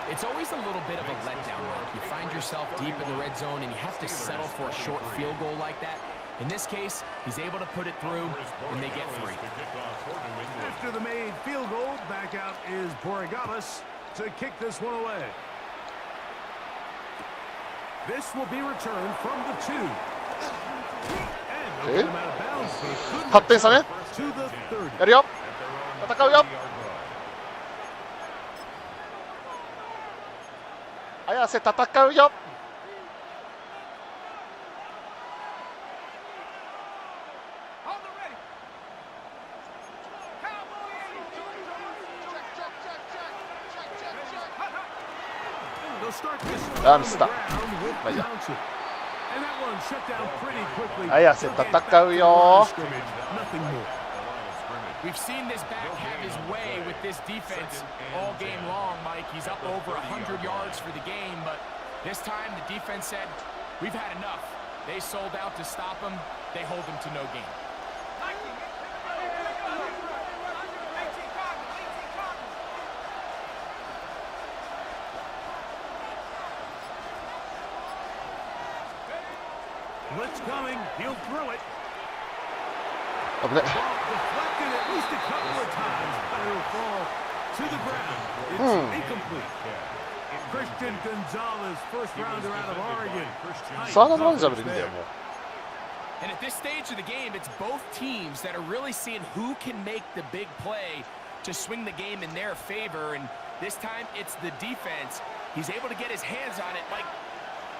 It's always a little bit of a letdown, Mike. You find yourself deep in the red zone, and you have to settle for a short field goal like that. In this case, he's able to put it through, and they get 3. After the made field goal, back out is Borregales to kick this one away. This will be returned from the 2. And they'll get him out of bounds for a good 8点差ね to the 30. やるよ戦うよ綾瀬戦うよ They'll start this I'm on the stuck. ground with Vaya. Johnson. And that one shut down pretty quickly. 綾瀬戦うよ Nothing more. We've seen this back have his way with this defense all game long, Mike. He's up over 100 yards for the game, but this time the defense said, we've had enough. They sold out to stop him. They hold him to no gain. Blitz coming. He'll throw it. 危ね Deflected at least a couple of times, but it'll fall to the ground. It's incomplete. Christian Gonzalez, first rounder out of Oregon. サードマンジャブでいいんだよもう And at this stage of the game, it's both teams that are really seeing who can make the big play to swing the game in their favor. And this time, it's the defense. He's able to get his hands on it. Like,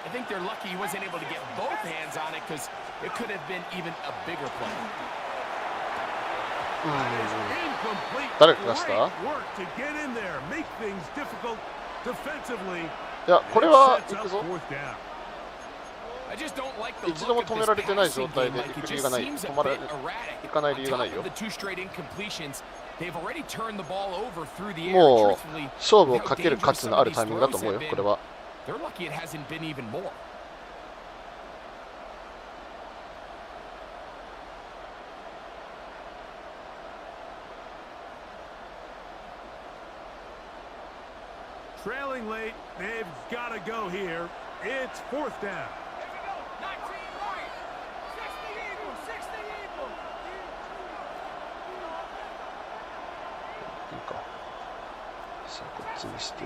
I think they're lucky he wasn't able to get both hands on it because it could have been even a bigger play. Incomplete. 誰かがした Great work to get in there, make things difficult defensively. いやこれは Sets 行 up くぞ fourth down. I just don't like the 一度も look 止 of め this られてない状 passing 態 game. で Like, 行 it く理由 just がない seems a 止まら bit erratic. 行かない理 On 由がな top いよ of the 2 straight incompletions, they've already turned the ball over through the air. もう Truthfully, 勝負を how かける価 dangerous 値 some のあ of る these タイミングだと throws 思うよ have こ been. れは They're lucky it hasn't been even more. Trailing late, they've got to go here. It's fourth down. いいかさあこっちにして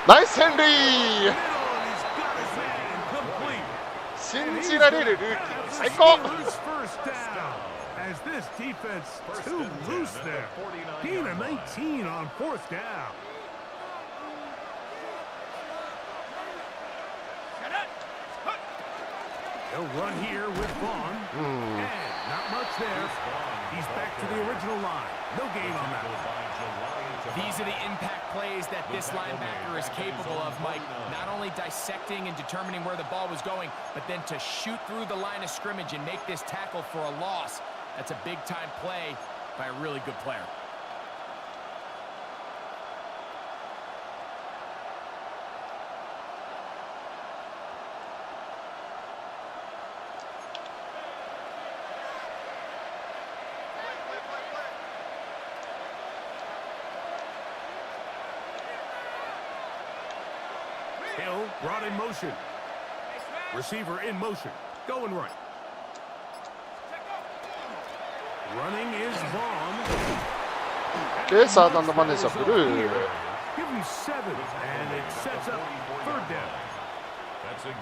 ナイスヘンリー Middle, and he's got his man complete. 信じられるルーキー最高 Steelers first down. As this defense too loose there. Gain of 19 on fourth down. They'll run here with Vaughn. And not much there. He's back to the original line. No gain on that one. These are the impact plays that this linebacker is capable of, Mike. Not only dissecting and determining where the ball was going, but then to shoot through the line of scrimmage and make this tackle for a loss. That's a big-time play by a really good player. Hill brought in motion. Receiver in motion. Going right. Running is Vaughn. でサードマネージャーブルー Give him 7, and it sets up third down.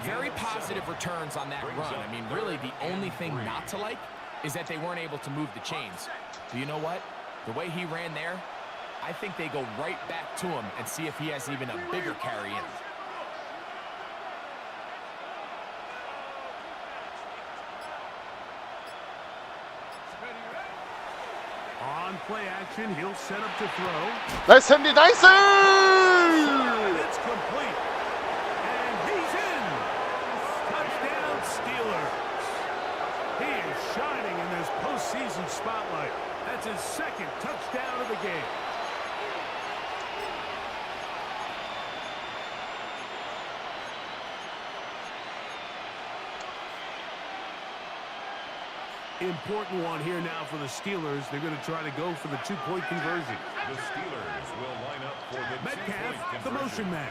Very positive returns on that run. I mean, really, the only thing not to like is that they weren't able to move the chains. But you know what? The way he ran there, I think they go right back to him and see if he has even a bigger carry in him. On play action, he'll set up to throw. ナイスヘンリー、ナイス And it's complete. And he's in. Touchdown Steelers. He is shining in this postseason spotlight. That's his second touchdown of the game. Important one here now for the Steelers. They're going to try to go for the two-point conversion. The Steelers will line up for the Metcalf, two-point the motion conversion. man.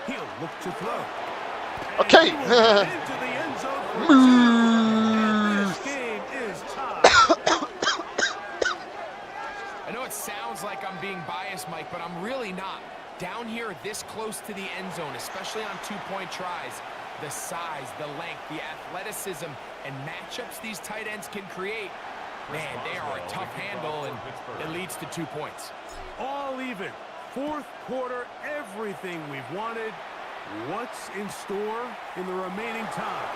He'll look to throw. Okay. And he will get into the end zone for a touchdown. And this game is tied. I know it sounds like I'm being biased, Mike, but I'm really not. Down here this close to the end zone, especially on two-point tries, the size, the length, the athleticism, and matchups these tight ends can create, man, they are a tough handle, and it leads to 2 points. All even. Fourth quarter, everything we've wanted. What's in store in the remaining time?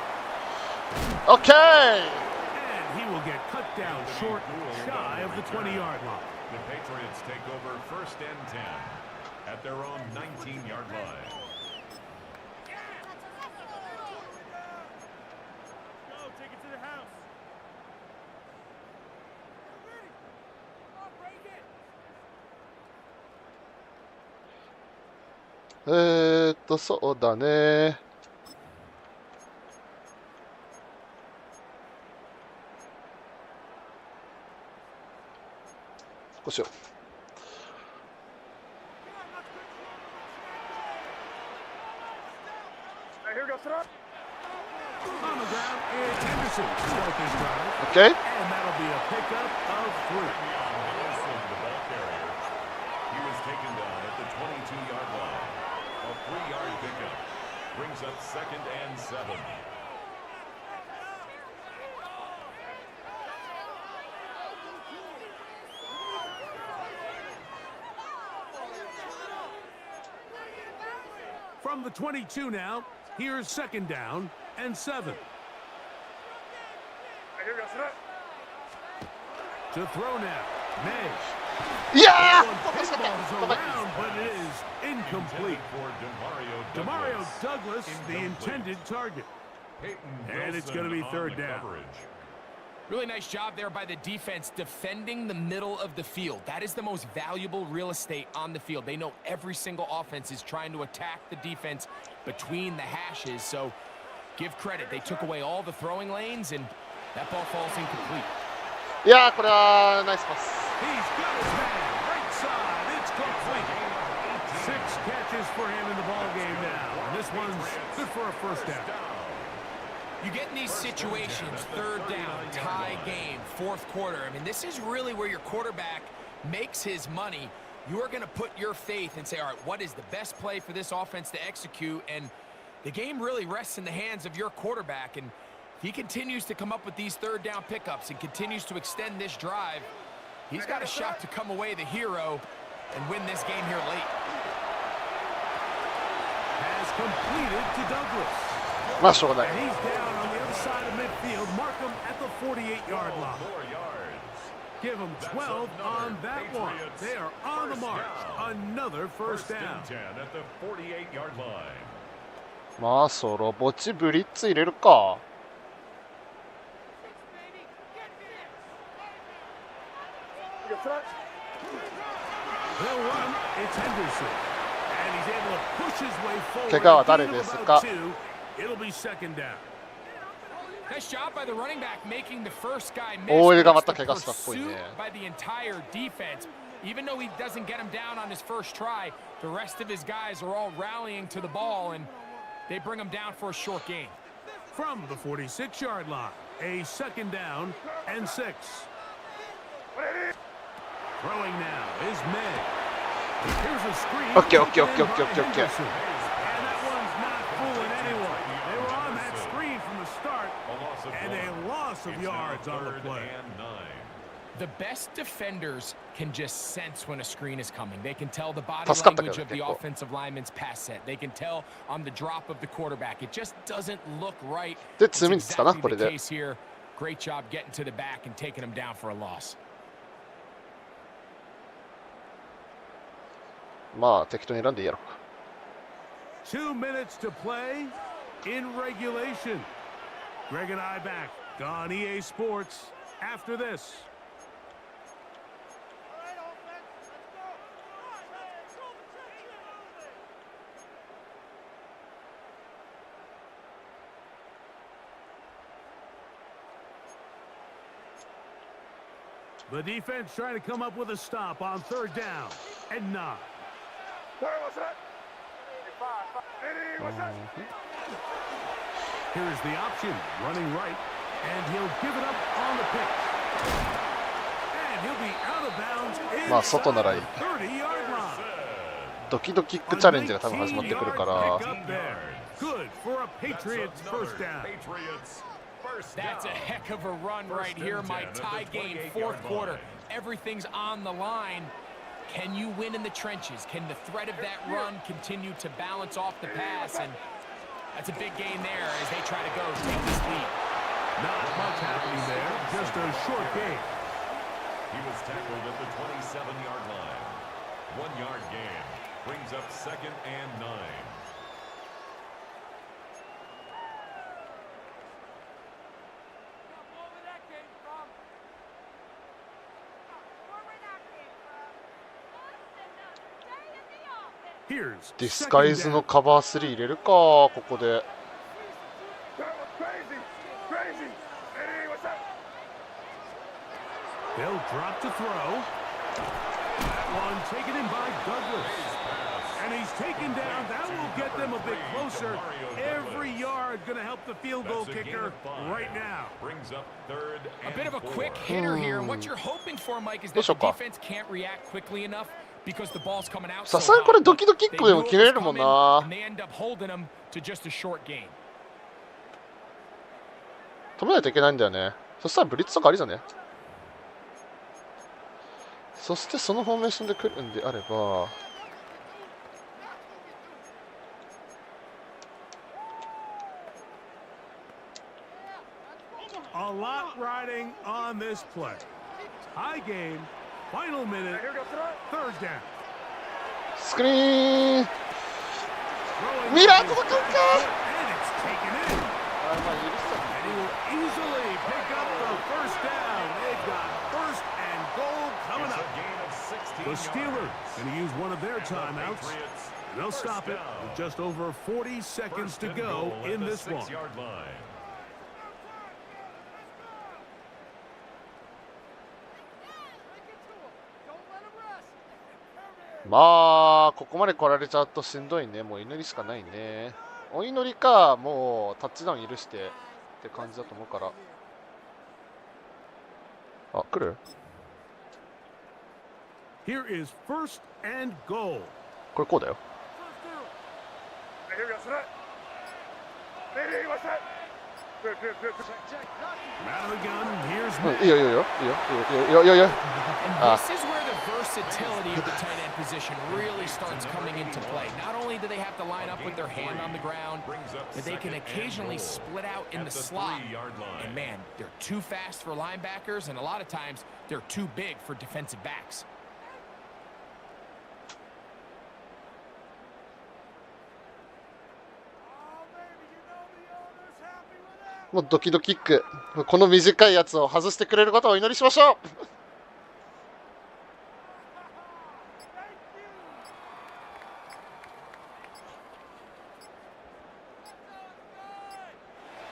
Okay. And he will get cut down short, shy of the 20-yard line. The Patriots take over 1st and 10 at their own 19-yard line. Take it to the house. そうだね。こうしよう。Here we go, set up. On the ground is Henderson to start this drive. Okay. And that'll be a pickup of 3. Wilson, the ball carrier. He was taken down at the 22-yard line. A 3-yard pickup brings up 2nd and 7. From the 22 now, here's 2nd down and 7. Here we go, set up. To throw now, May. いや One pinballs around, but it is incomplete. For Demario Douglas, the intended target. And it's going to be 3rd down. Really nice job there by the defense defending the middle of the field. That is the most valuable real estate on the field. They know every single offense is trying to attack the defense between the hashes, so give credit. They took away all the throwing lanes, and that ball falls incomplete. いやー、これはナイスパス。 He's got his man, right side, it's complete. 6 catches for him in the ball game now. And this one's good for a 1st down. You get in these situations, 3rd down, tie game, 4th quarter. I mean, this is really where your quarterback makes his money. You are going to put your faith and say, all right, what is the best play for this offense to execute? And the game really rests in the hands of your quarterback. And if he continues to come up with these 3rd down pickups and continues to extend this drive, he's got a shot to come away the hero and win this game here late. Has completed to Douglas. まあしょうがない。 And he's down on the other side of midfield. Mark him at the 48-yard line. 4 yards. Give him 12 on that one. They are on the march. Another 1st down. 10 at the 48-yard line. まあソロボチブリッツ入れるか。 Here we go, set up. They'll run. It's Henderson. And he's able to push his way forward. 怪我は誰ですか？ It'll be 2nd down. Nice job by the running back making the first guy miss. 大江がまた It's the 怪我したっぽいね。 pursuit by the entire defense. Even though he doesn't get him down on his first try, the rest of his guys are all rallying to the ball, and they bring him down for a short gain. From the 46-yard line, a 2nd down and 6. Throwing now is May. Here's a screen. Okay. Henderson. And that one's not fooling anyone. They were on that screen from the start, and a loss of yards on the play. The best defenders can just sense when a screen is coming. They can tell the body language of the offensive lineman's pass set. They can tell on the drop of the quarterback. It just doesn't look right. It's exactly the case here. Great job getting to the back and taking him down for a loss. まあ適当に選んでいいやろ。2 minutes to play in regulation. Greg and I back on EA Sports after this. The defense trying to come up with a stop on 3rd down and 9. Here's the option, running right, and he'll give it up on the pitch. And he'll be out of bounds inside the 30-yard line. ドキドキックチャレンジが多分始まってくるから。 Good for a Patriots first down. That's a heck of a run right here. My tie game, 4th quarter. Everything's on the line. Can you win in the trenches? Can the threat of that run continue to balance off the pass? And that's a big gain there as they try to go take this lead. Not much happening there, just a short gain. He was tackled at the 27-yard line. 1-yard gain brings up 2nd and 9. Here's ディスカイズのカバー3入れるか、ここで。They'll drop to throw. That one taken in by Douglas. And he's taken down. That will get them a bit closer. Every yard going to help the field goal kicker right now. Brings up 3rd and a bit of a quick hitter here. And what you're hoping for, Mike, is that the defense can't react quickly enough because the ball's coming out. さすがにこれドキドキックでも決めれるもんな。And they end up holding them to just a short gain. 止めないといけないんだよね。そしたらブリッツとかありじゃね。そしてそのフォーメーションで来るんであれば。A lot riding on this play. High game, final minute, 3rd down. スクリーン。ミラー届くんか。 And it's taken in. あ、まあ許した。 And he will easily pick up the first down. They've got 1st and goal coming up. The Steelers going to use one of their timeouts. And they'll stop it with just over 40 seconds to go in this one. まあここまで来られちゃうとしんどいね。もう祈りしかないね。お祈りか、もうタッチダウン許してって感じだと思うから。あ、来る？ Here is 1st and goal. これこうだよ。いいよいいよいいよいいよいいよいいよいいよ。And this is where the versatility of the tight end position really starts coming into play. Not only do they have to line up with their hand on the ground, but they can occasionally split out in the slot. And man, they're too fast for linebackers, and a lot of times they're too big for defensive backs. もうドキドキック、この短いやつを外してくれることをお祈りしましょう。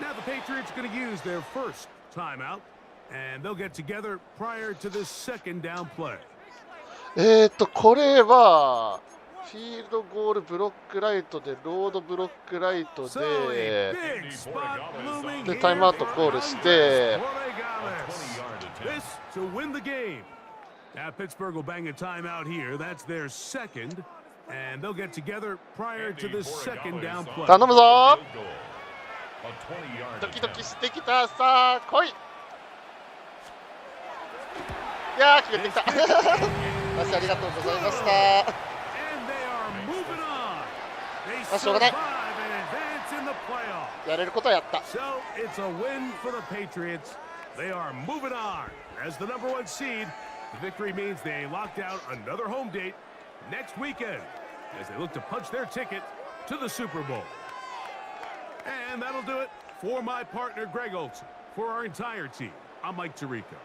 Now the Patriots going to use their 1st timeout, and they'll get together prior to the 2nd down play. これはフィールドゴールブロックライトでロードブロックライトでタイムアウトコールして。 This to win the game. Now Pittsburgh will bang a timeout here. That's their 2nd, and they'll get together prior to the 2nd down play. 頼むぞ。ドキドキしてきた。さあ来い。やー、決めてきた。マシありがとうございました。 And they are moving on. They まあしょうがない。 survive and advance in the playoffs. やれることはやった。 So it's a win for the Patriots. They are moving on as the number 1 seed. The victory means they locked out another home date next weekend as they look to punch their ticket to the Super Bowl. And that'll do it for my partner Greg Olson. For our entire team, I'm Mike Tirico.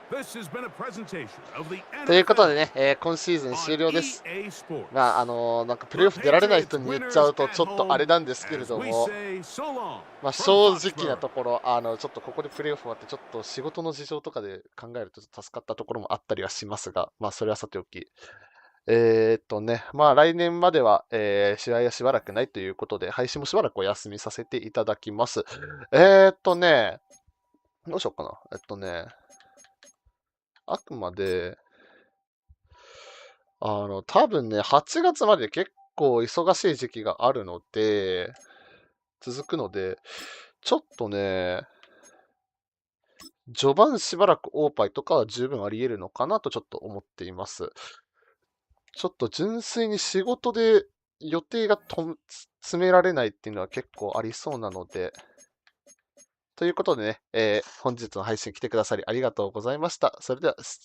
This has been a presentation of the ということで NFL ね、今シーズン終了 on です。 EA Sports. まあなんかプレーオフ出られない人に言っちゃうとちょっとあれなんですけれど As we も、 say so long まあ from 正直な Foxborough. ところ、ちょっとここでプレーオフ終わって、ちょっと仕事の事情とかで考えると助かったところもあったりはしますが、まあそれはさておき。まあ来年までは、試合はしばらくないということで、配信もしばらくお休みさせていただきます。どうしようかな。あくまで、多分ね、8月まで結構忙しい時期があるので、続くので、ちょっとね、序盤しばらくオーパイとかは十分あり得るのかなとちょっと思っています。ちょっと純粋に仕事で予定が詰められないっていうのは結構ありそうなので、ということでね、本日の配信来てくださりありがとうございました。それでは、